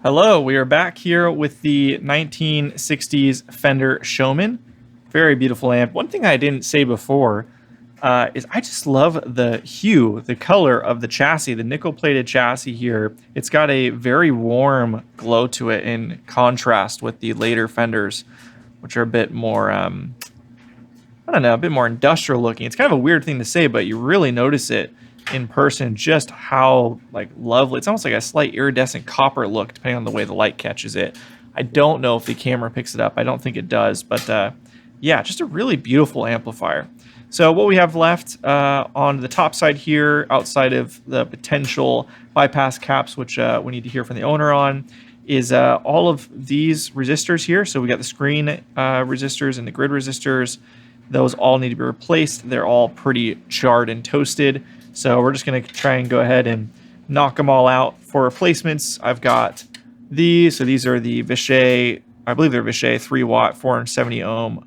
Hello, we are back here with the 1960s Fender Showman. Very beautiful amp. One thing I didn't say before is I just love the hue, the color of the chassis, the nickel-plated chassis here. It's got a very warm glow to it in contrast with the later Fenders, which are a bit more, I don't know, a bit more industrial looking. It's kind of a weird thing to say, but you really notice it in person just how lovely. It's almost like a slight iridescent copper look depending on the way the light catches it. I don't know if the camera picks it up. I don't think it does, but yeah, just a really beautiful amplifier. So what we have left on the top side here, outside of the potential bypass caps, which we need to hear from the owner on, is all of these resistors here. So we got the screen resistors and the grid resistors. Those all need to be replaced. They're all pretty charred and toasted. So we're just going to try and go ahead and knock them all out for replacements. I've got these. So these are the Vishay, I believe they're Vishay 3 watt, 470 ohm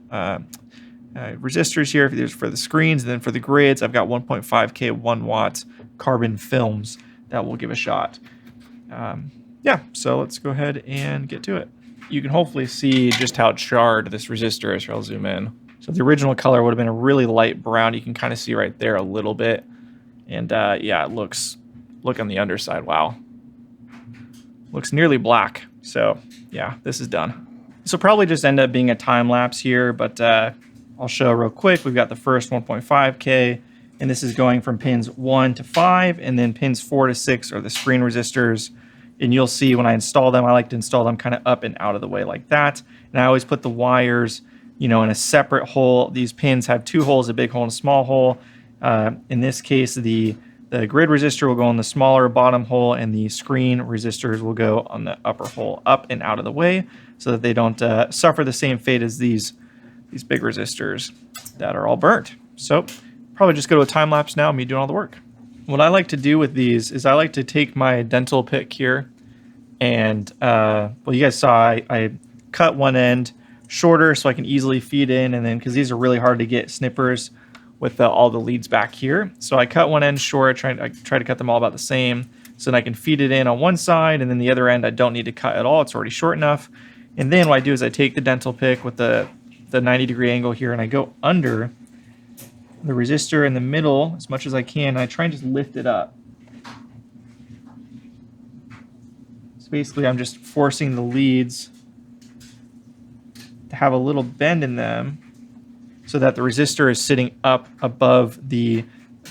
resistors here. There's for the screens. And then for the grids, I've got 1.5K 1 watt carbon films that we'll give a shot. Yeah, so let's go ahead and get to it. You can hopefully see just how charred this resistor is. I'll zoom in. So the original color would have been a really light brown. You can kind of see right there a little bit. And yeah, look on the underside. Wow. Looks nearly black. So yeah, this is done. This will probably just end up being a time lapse here, but I'll show real quick. We've got the first 1.5K, and this is going from pins 1 to 5, and then pins 4 to 6 are the screen resistors. And you'll see when I install them, I like to install them kind of up and out of the way like that. And I always put the wires, you know, in a separate hole. These pins have two holes, a big hole and a small hole. In this case, the grid resistor will go in the smaller bottom hole, and the screen resistors will go on the upper hole, up and out of the way, so that they don't suffer the same fate as these big resistors that are all burnt. So probably just go to a time lapse now, me doing all the work. What I like to do with these is I like to take my dental pick here, and well, you guys saw I cut one end shorter so I can easily feed in, and then because these are really hard to get snippers with all the leads back here. So I cut one end short, I try to cut them all about the same, so then I can feed it in on one side, and then the other end I don't need to cut at all. It's already short enough. And then what I do is I take the dental pick with the 90-degree angle here, and I go under the resistor in the middle as much as I can, and I try and just lift it up. So basically I'm just forcing the leads to have a little bend in them, so that the resistor is sitting up above the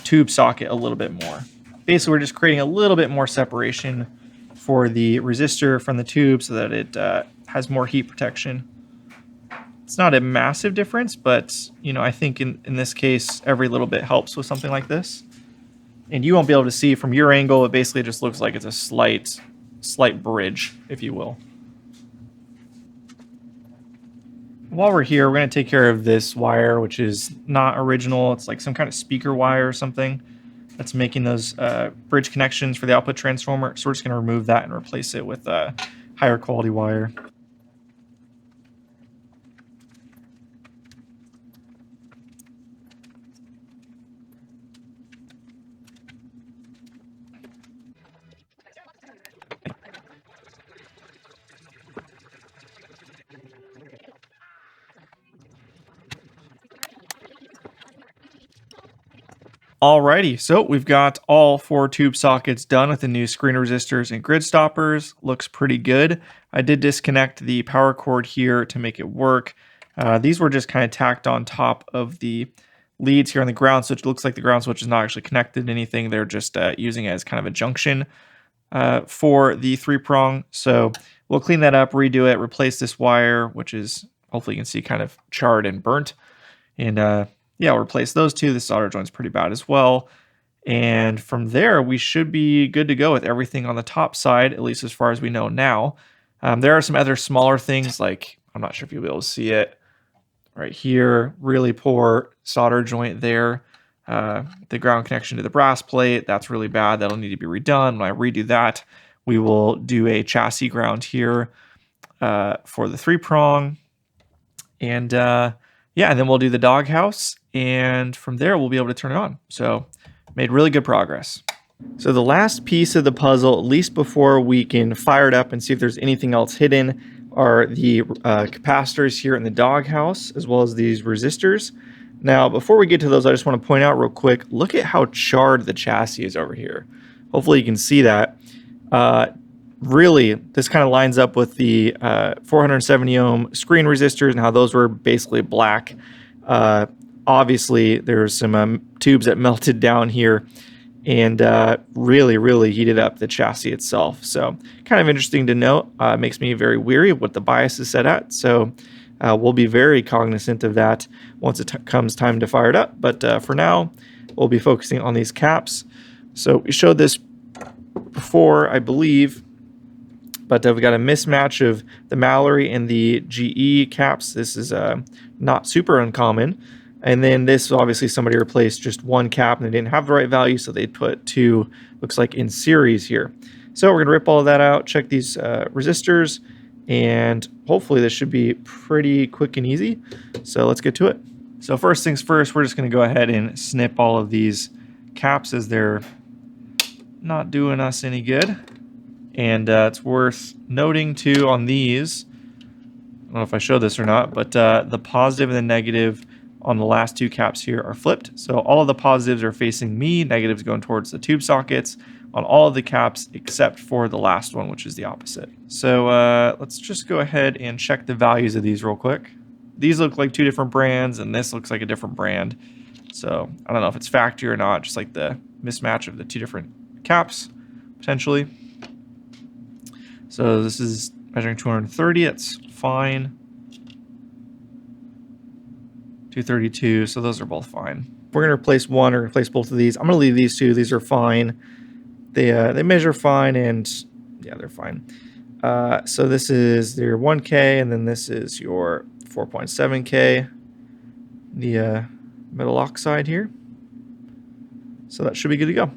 tube socket a little bit more. Basically, we're just creating a little bit more separation for the resistor from the tube so that it has more heat protection. It's not a massive difference, but you know, I think in this case, every little bit helps with something like this. And you won't be able to see from your angle. It basically just looks like it's a slight bridge, if you will. While we're here, we're going to take care of this wire, which is not original. It's like some kind of speaker wire or something that's making those bridge connections for the output transformer. So we're just going to remove that and replace it with a higher quality wire. Alrighty, so we've got all 4 tube sockets done with the new screen resistors and grid stoppers. Looks pretty good. I did disconnect the power cord here to make it work. These were just kind of tacked on top of the leads here on the ground switch. It looks like the ground switch is not actually connected to anything. They're just using it as kind of a junction for the 3-prong. So we'll clean that up, redo it, replace this wire, which is, hopefully you can see, kind of charred and burnt. And yeah, we'll replace those two. The solder joint's pretty bad as well. And from there, we should be good to go with everything on the top side, at least as far as we know now. There are some other smaller things, like, I'm not sure if you'll be able to see it right here. Really poor solder joint there. The ground connection to the brass plate, that's really bad. That'll need to be redone. When I redo that, we will do a chassis ground here for the 3-prong. And yeah, and then we'll do the Doghouse, and from there we'll be able to turn it on. So made really good progress. So the last piece of the puzzle, at least before we can fire it up and see if there's anything else hidden, are the capacitors here in the Doghouse, as well as these resistors. Now, before we get to those, I just want to point out real quick, look at how charred the chassis is over here. Hopefully you can see that. Really, this kind of lines up with the 470 ohm screen resistors and how those were basically black. Obviously, there's some tubes that melted down here and really heated up the chassis itself. So kind of interesting to note. Makes me very weary of what the bias is set at. So we'll be very cognizant of that once it comes time to fire it up. But for now, we'll be focusing on these caps. So we showed this before, I believe, but we got a mismatch of the Mallory and the GE caps. This is not super uncommon. And then this, obviously, somebody replaced just one cap and they didn't have the right value, so they put two, looks like, in series here. So we're going to rip all of that out, check these resistors, and hopefully this should be pretty quick and easy. So let's get to it. So first things first, we're just going to go ahead and snip all of these caps as they're not doing us any good. And it's worth noting, too, on these, I don't know if I showed this or not, but the positive and the negative on the last two caps here are flipped. So all of the positives are facing me, negatives going towards the tube sockets on all of the caps except for the last one, which is the opposite. So let's just go ahead and check the values of these real quick. These look like two different brands, and this looks like a different brand. So I don't know if it's factory or not, just like the mismatch of the two different caps, potentially. So this is measuring 230, that's fine. 232, so those are both fine. We're going to replace one or replace both of these. I'm going to leave these two. These are fine. They measure fine, and yeah, they're fine. So this is your 1K, and then this is your 4.7K, the metal oxide here. So that should be good to go.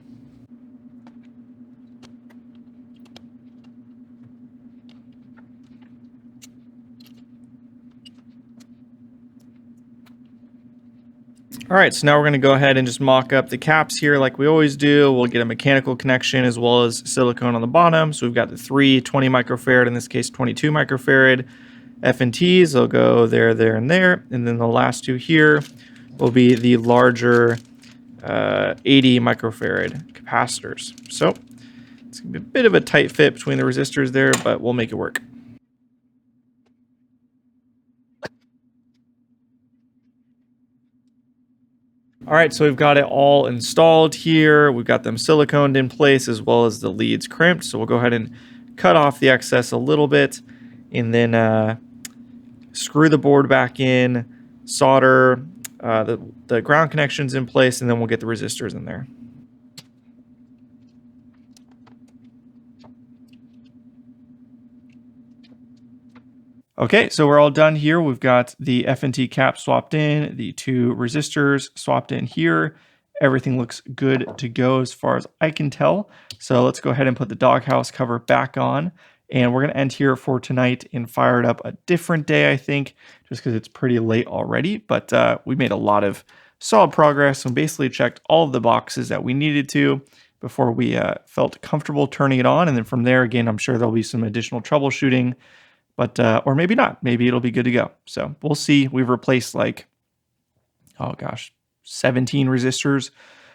All right, so now we're going to go ahead and just mock up the caps here like we always do. We'll get a mechanical connection as well as silicone on the bottom. So we've got the 3 20 microfarad, in this case 22 microfarad F&Ts. They'll go there, and there. And then the last two here will be the larger 80 microfarad capacitors. So it's going to be a bit of a tight fit between the resistors there, but we'll make it work. All right, so we've got it all installed here. We've got them siliconed in place as well as the leads crimped. So we'll go ahead and cut off the excess a little bit and then screw the board back in, solder the ground connections in place, and then we'll get the resistors in there. Okay, so we're all done here. We've got the F&T cap swapped in, the two resistors swapped in here. Everything looks good to go as far as I can tell. So let's go ahead and put the Doghouse cover back on. And we're going to end here for tonight and fire it up a different day, I think, just because it's pretty late already. But we made a lot of solid progress and basically checked all of the boxes that we needed to before we felt comfortable turning it on. And then from there, again, I'm sure there'll be some additional troubleshooting. But, or maybe not. Maybe it'll be good to go. So we'll see. We've replaced like, oh gosh, 17 resistors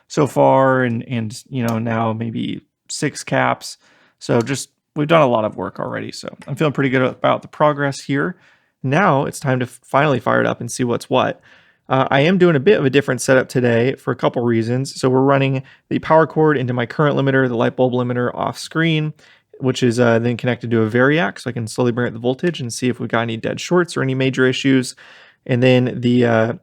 so far. And you know, now maybe 6 caps. So just, we've done a lot of work already. So I'm feeling pretty good about the progress here. Now it's time to finally fire it up and see what's what. I am doing a bit of a different setup today for a couple reasons. So we're running the power cord into my current limiter, the light bulb limiter off screen, which is then connected to a variac, so I can slowly bring up the voltage and see if we've got any dead shorts or any major issues. And then the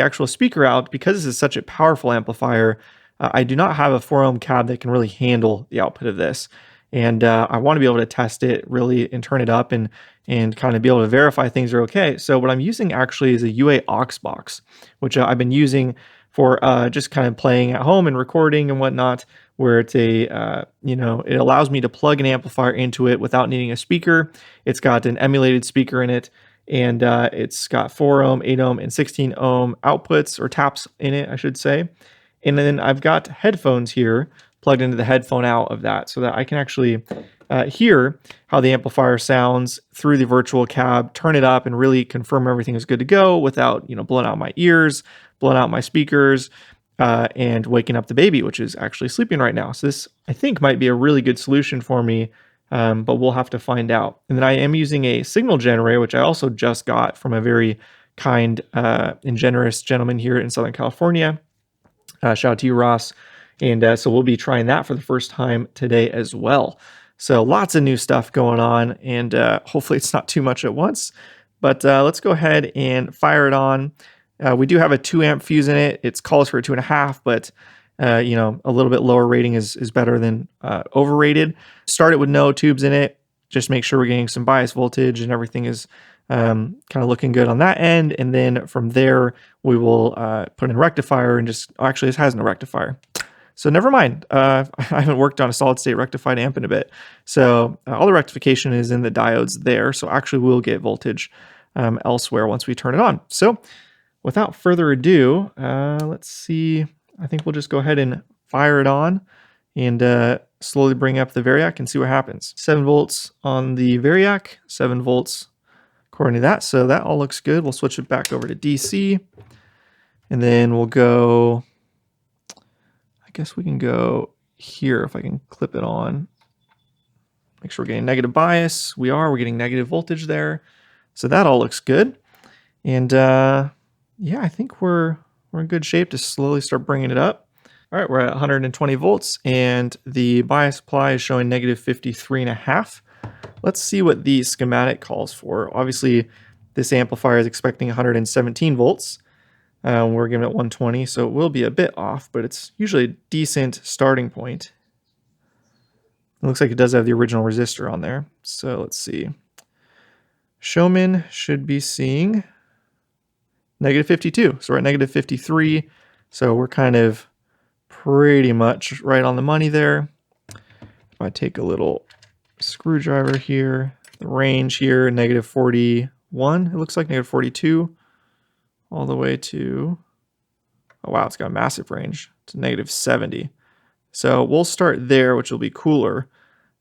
actual speaker out, because this is such a powerful amplifier, I do not have a 4 ohm cab that can really handle the output of this. And I want to be able to test it really and turn it up and kind of be able to verify things are okay. So what I'm using actually is a UA aux box, which I've been using for just kind of playing at home and recording and whatnot, where it's a, you know, it allows me to plug an amplifier into it without needing a speaker. It's got an emulated speaker in it, and it's got 4 ohm, 8 ohm, and 16 ohm outputs, or taps in it, I should say. And then I've got headphones here plugged into the headphone out of that so that I can actually hear how the amplifier sounds through the virtual cab, turn it up, and really confirm everything is good to go without, blowing out my ears, blowing out my speakers, and waking up the baby, which is actually sleeping right now. So this, I think, might be a really good solution for me, but we'll have to find out. And then I am using a signal generator, which I also just got from a very kind and generous gentleman here in Southern California. Shout out to you, Ross. And so we'll be trying that for the first time today as well. So lots of new stuff going on, and hopefully it's not too much at once. But let's go ahead and fire it on. We do have a 2 amp fuse in it. It calls for a 2.5, but a little bit lower rating is better than overrated. Start it with no tubes in it. Just make sure we're getting some bias voltage and everything is kind of looking good on that end. And then from there, we will put in a rectifier and actually this has no rectifier. So never mind. I haven't worked on a solid state rectified amp in a bit. So all the rectification is in the diodes there. So actually we'll get voltage elsewhere once we turn it on. So without further ado, let's see. I think we'll just go ahead and fire it on and slowly bring up the variac and see what happens. 7 volts on the variac, 7 volts according to that. So that all looks good. We'll switch it back over to DC. And then we'll go, I guess we can go here if I can clip it on. Make sure we're getting negative bias. We're getting negative voltage there. So that all looks good. And yeah, I think we're in good shape to slowly start bringing it up. All right, we're at 120 volts and the bias supply is showing negative 53.5. Let's see what the schematic calls for. Obviously, this amplifier is expecting 117 volts. We're giving it 120, so it will be a bit off, but it's usually a decent starting point. It looks like it does have the original resistor on there. So let's see. Showman should be seeing negative 52. So we're at negative 53. So we're kind of pretty much right on the money there. If I take a little screwdriver here, the range here, negative 41, it looks like negative 42, all the way to, oh wow, it's got a massive range to negative 70. So we'll start there, which will be cooler.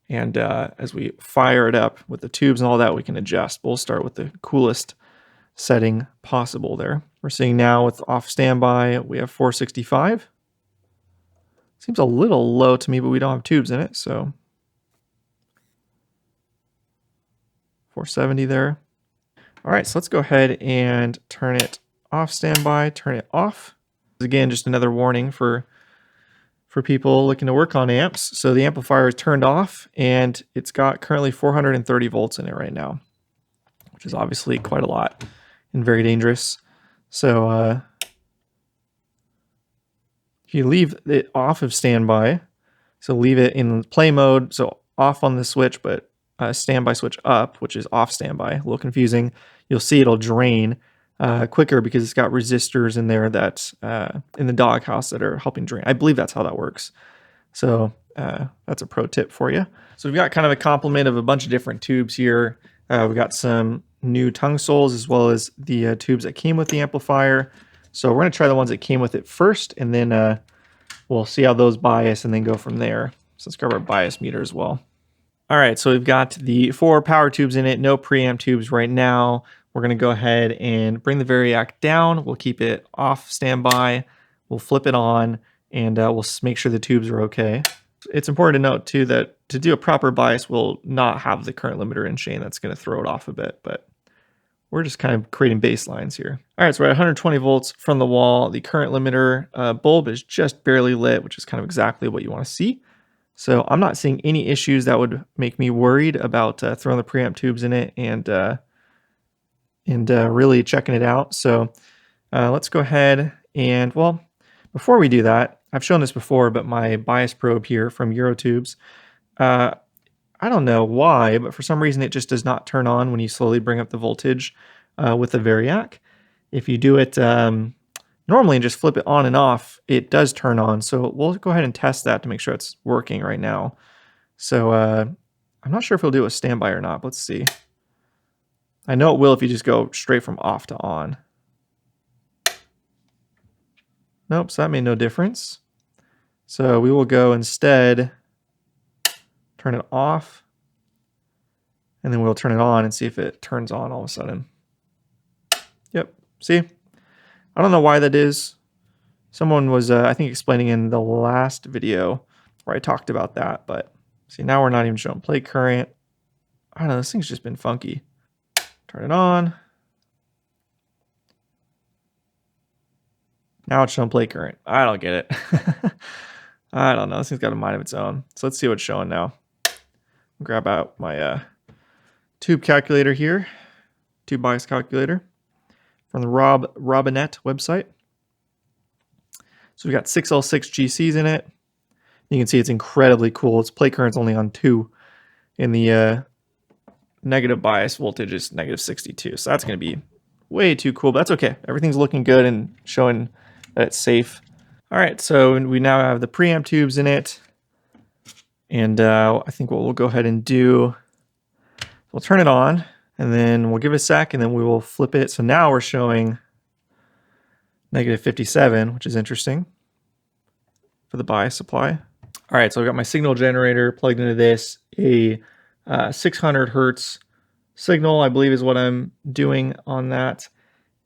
And as we fire it up with the tubes and all that, we can adjust. We'll start with the coolest setting possible there. We're seeing now with off standby, we have 465. Seems a little low to me, but we don't have tubes in it, so 470 there. All right, so let's go ahead and turn it off standby, turn it off. Again, just another warning for people looking to work on amps. So the amplifier is turned off and it's got currently 430 volts in it right now, which is obviously quite a lot and very dangerous. So if you leave it off of standby, so leave it in play mode, so off on the switch, but standby switch up, which is off standby, a little confusing. You'll see it'll drain quicker because it's got resistors in there that in the Doghouse that are helping drain. I believe that's how that works. So that's a pro tip for you. So we've got kind of a complement of a bunch of different tubes here. We've got some new tongue soles as well as the tubes that came with the amplifier. So we're going to try the ones that came with it first, and then we'll see how those bias and then go from there. So let's grab our bias meter as well. All right, so we've got the 4 power tubes in it, no preamp tubes right now. We're gonna go ahead and bring the variac down. We'll keep it off standby. We'll flip it on and we'll make sure the tubes are okay. It's important to note too that to do a proper bias, we'll not have the current limiter in chain. That's gonna throw it off a bit, but we're just kind of creating baselines here. All right, so we're at 120 volts from the wall. The current limiter bulb is just barely lit, which is kind of exactly what you wanna see. So I'm not seeing any issues that would make me worried about throwing the preamp tubes in it and really checking it out. So let's go ahead and, well, before we do that, I've shown this before, but my bias probe here from Eurotubes, I don't know why, but for some reason it just does not turn on when you slowly bring up the voltage with the variac. If you do it normally and just flip it on and off, it does turn on. So we'll go ahead and test that to make sure it's working right now. So I'm not sure if it'll do it with standby or not. Let's see. I know it will if you just go straight from off to on. Nope, so that made no difference. So we will go instead turn it off, and then we'll turn it on and see if it turns on all of a sudden. Yep, see? I don't know why that is. Someone was, I think, explaining in the last video where I talked about that, but see, now we're not even showing plate current. I don't know, this thing's just been funky. Turn it on. Now it's showing plate current. I don't get it. I don't know, this thing's got a mind of its own. So let's see what's showing now. Grab out my tube calculator here, tube bias calculator from the Robinette website. So we got 6L6 GCs in it. You can see it's incredibly cool. Its plate current's only on 2, and the negative bias voltage is -62. So that's going to be way too cool, but that's okay. Everything's looking good and showing that it's safe. All right, so we now have the preamp tubes in it. And I think what we'll go ahead and do, we'll turn it on, and then we'll give it a sec, and then we will flip it. So now we're showing -57, which is interesting for the bias supply. All right, so I've got my signal generator plugged into this, a 600 hertz signal, I believe is what I'm doing on that.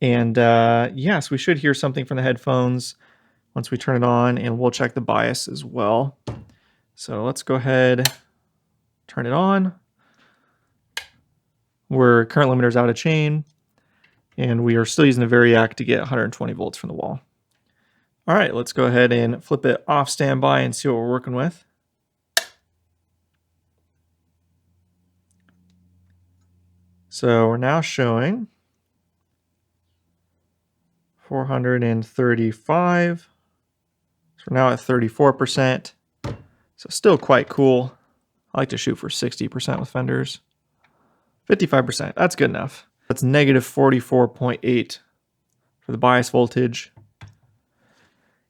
And yes, we should hear something from the headphones once we turn it on, and we'll check the bias as well. So let's go ahead, turn it on. We're current limiter's out of chain, and we are still using the Variac to get 120 volts from the wall. All right, let's go ahead and flip it off standby and see what we're working with. So we're now showing 435. So we're now at 34%. So still quite cool. I like to shoot for 60% with Fenders. 55%, that's good enough. That's -44.8 for the bias voltage.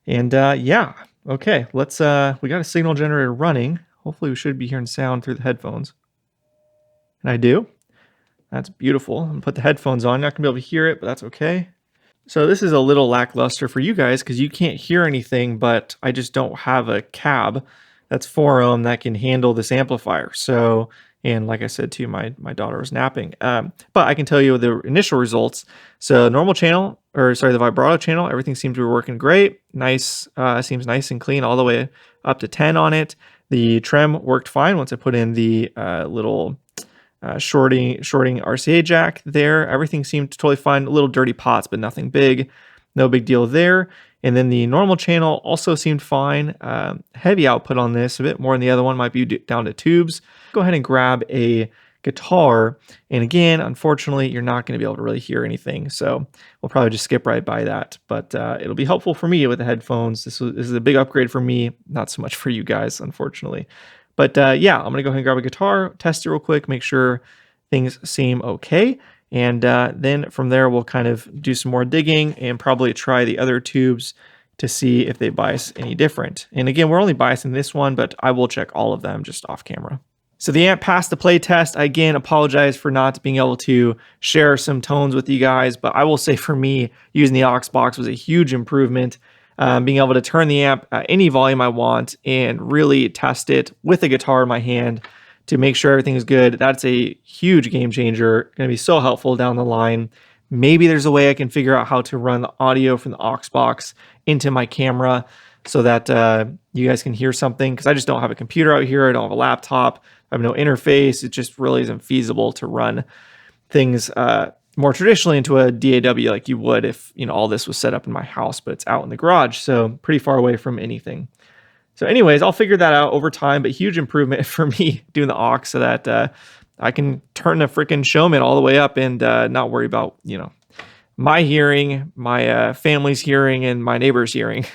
And yeah, okay, let's, we got a signal generator running. Hopefully we should be hearing sound through the headphones. And I do. That's beautiful. I'm gonna put the headphones on. Not gonna be able to hear it, but that's okay. So this is a little lackluster for you guys because you can't hear anything, but I just don't have a cab that's 4 ohm that can handle this amplifier. So, and like I said too, my daughter was napping. But I can tell you the initial results. So normal channel, or sorry, the vibrato channel, everything seems to be working great. Nice, seems nice and clean all the way up to 10 on it. The trem worked fine once I put in the little shorting RCA jack there. Everything seemed totally fine. Little dirty pots, but nothing big. No big deal there. And then the normal channel also seemed fine. Heavy output on this, a bit more than the other one, might be down to tubes. Go ahead and grab a guitar. And again, unfortunately, you're not going to be able to really hear anything. So we'll probably just skip right by that. But it'll be helpful for me with the headphones. This is a big upgrade for me, not so much for you guys, unfortunately. But yeah, I'm going to go ahead and grab a guitar, test it real quick, make sure things seem okay. And then from there, we'll kind of do some more digging and probably try the other tubes to see if they bias any different. And again, we're only biasing this one, but I will check all of them just off camera. So the amp passed the play test. I again apologize for not being able to share some tones with you guys, but I will say for me, using the aux box was a huge improvement. Being able to turn the amp at any volume I want and really test it with a guitar in my hand to make sure everything is good. That's a huge game changer. Going to be so helpful down the line. Maybe there's a way I can figure out how to run the audio from the aux box into my camera so that you guys can hear something, because I just don't have a computer out here. I don't have a laptop. I have no interface. It just really isn't feasible to run things more traditionally into a DAW like you would if, you know, all this was set up in my house, but it's out in the garage, so pretty far away from anything. So anyways, I'll figure that out over time, but huge improvement for me doing the aux so that I can turn the freaking Showman all the way up and not worry about, you know, my hearing, my family's hearing, and my neighbor's hearing,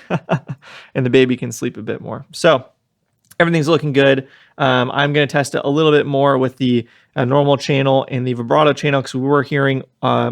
and the baby can sleep a bit more. So everything's looking good. I'm going to test it a little bit more with the normal channel and the vibrato channel, because we were hearing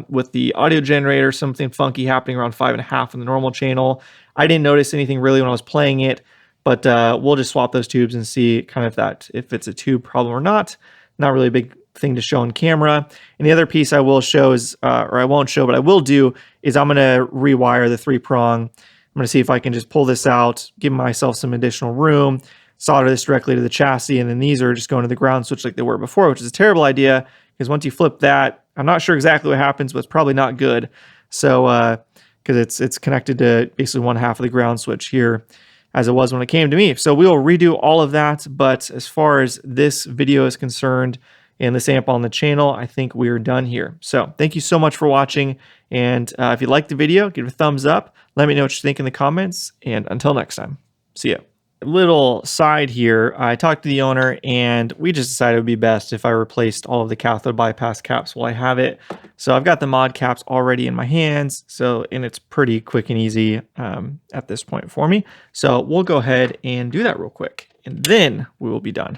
with the audio generator something funky happening around 5.5 on the normal channel. I didn't notice anything really when I was playing it, but we'll just swap those tubes and see kind of if it's a tube problem or not. Not really a big thing to show on camera. And the other piece I will show is, or I won't show, but I will do, is I'm going to rewire the 3-prong. I'm going to see if I can just pull this out, give myself some additional room, solder this directly to the chassis, and then these are just going to the ground switch like they were before, which is a terrible idea because once you flip that, I'm not sure exactly what happens, but it's probably not good. So, because it's connected to basically one half of the ground switch here as it was when it came to me. So we will redo all of that, but as far as this video is concerned and this amp on the channel, I think we're done here. So thank you so much for watching, and if you liked the video, give it a thumbs up. Let me know what you think in the comments, and until next time, see ya. Little side here, I talked to the owner and we just decided it would be best if I replaced all of the cathode bypass caps while I have it. So I've got the mod caps already in my hands, and it's pretty quick and easy at this point for me. So we'll go ahead and do that real quick, and then we will be done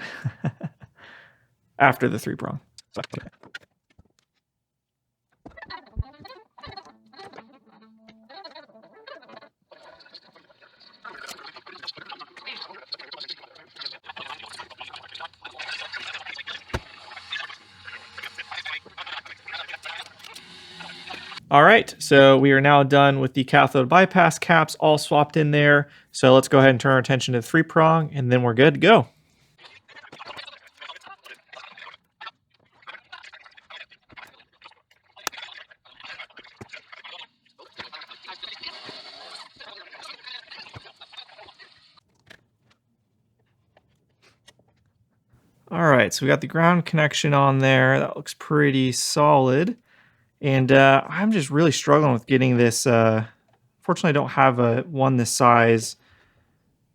after the 3-prong. All right, so we are now done with the cathode bypass caps all swapped in there. So let's go ahead and turn our attention to the 3-prong, and then we're good to go. All right, so we got the ground connection on there. That looks pretty solid. And I'm just really struggling with getting this. Fortunately, I don't have one this size.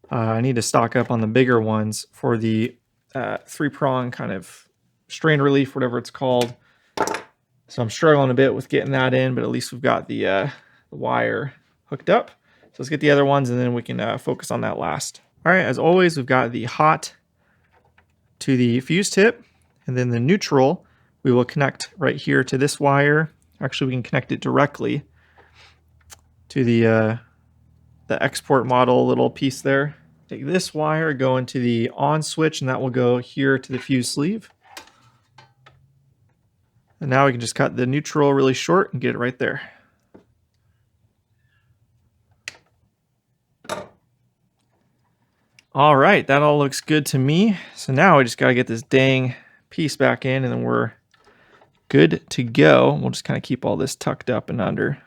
I need to stock up on the bigger ones for the 3-prong kind of strain relief, whatever it's called. So I'm struggling a bit with getting that in, but at least we've got the wire hooked up. So let's get the other ones, and then we can focus on that last. All right, as always, we've got the hot to the fuse tip, and then the neutral we will connect right here to this wire. Actually, we can connect it directly to the export model little piece there. Take this wire, go into the on switch, and that will go here to the fuse sleeve. And now we can just cut the neutral really short and get it right there. All right, that all looks good to me. So now we just got to get this dang piece back in, and then we're good to go. We'll just kind of keep all this tucked up and under.